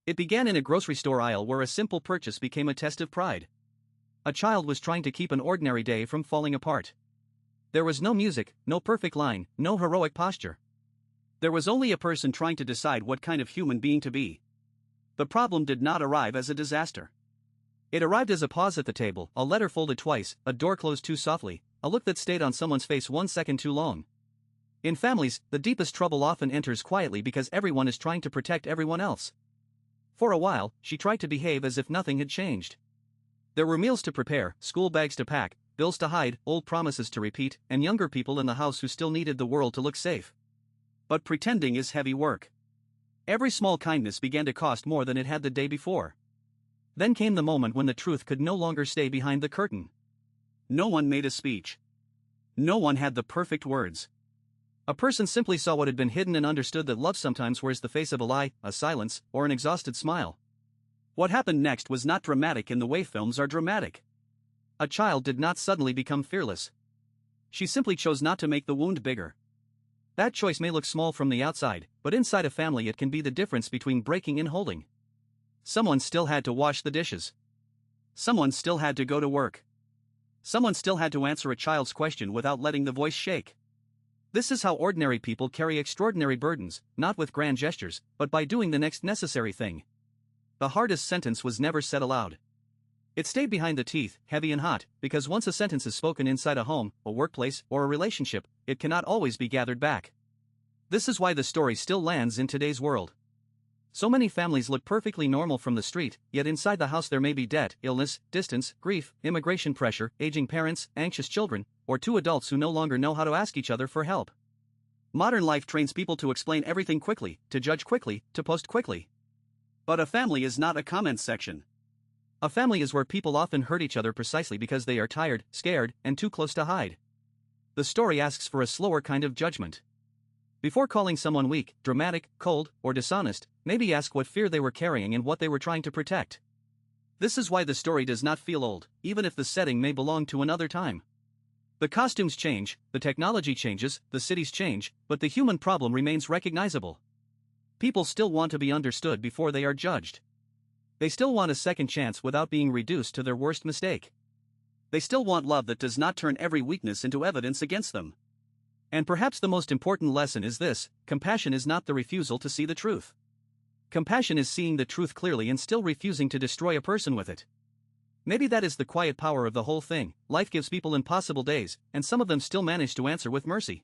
It began in a grocery store aisle where a simple purchase became a test of pride. A child was trying to keep an ordinary day from falling apart. There was no music, no perfect line, no heroic posture. There was only a person trying to decide what kind of human being to be. The problem did not arrive as a disaster. It arrived as a pause at the table, a letter folded twice, a door closed too softly, a look that stayed on someone's face 1 second too long. In families, the deepest trouble often enters quietly because everyone is trying to protect everyone else. For a while, she tried to behave as if nothing had changed. There were meals to prepare, school bags to pack, bills to hide, old promises to repeat, and younger people in the house who still needed the world to look safe. But pretending is heavy work. Every small kindness began to cost more than it had the day before. Then came the moment when the truth could no longer stay behind the curtain. No one made a speech. No one had the perfect words. A person simply saw what had been hidden and understood that love sometimes wears the face of a lie, a silence, or an exhausted smile. What happened next was not dramatic in the way films are dramatic. A child did not suddenly become fearless. She simply chose not to make the wound bigger. That choice may look small from the outside, but inside a family it can be the difference between breaking and holding. Someone still had to wash the dishes. Someone still had to go to work. Someone still had to answer a child's question without letting the voice shake. This is how ordinary people carry extraordinary burdens, not with grand gestures, but by doing the next necessary thing. The hardest sentence was never said aloud. It stayed behind the teeth, heavy and hot, because once a sentence is spoken inside a home, a workplace, or a relationship, it cannot always be gathered back. This is why the story still lands in today's world. So many families look perfectly normal from the street, yet inside the house there may be debt, illness, distance, grief, immigration pressure, aging parents, anxious children, or two adults who no longer know how to ask each other for help. Modern life trains people to explain everything quickly, to judge quickly, to post quickly. But a family is not a comment section. A family is where people often hurt each other precisely because they are tired, scared, and too close to hide. The story asks for a slower kind of judgment. Before calling someone weak, dramatic, cold, or dishonest, maybe ask what fear they were carrying and what they were trying to protect. This is why the story does not feel old, even if the setting may belong to another time. The costumes change, the technology changes, the cities change, but the human problem remains recognizable. People still want to be understood before they are judged. They still want a second chance without being reduced to their worst mistake. They still want love that does not turn every weakness into evidence against them. And perhaps the most important lesson is this: compassion is not the refusal to see the truth. Compassion is seeing the truth clearly and still refusing to destroy a person with it. Maybe that is the quiet power of the whole thing. Life gives people impossible days, and some of them still manage to answer with mercy.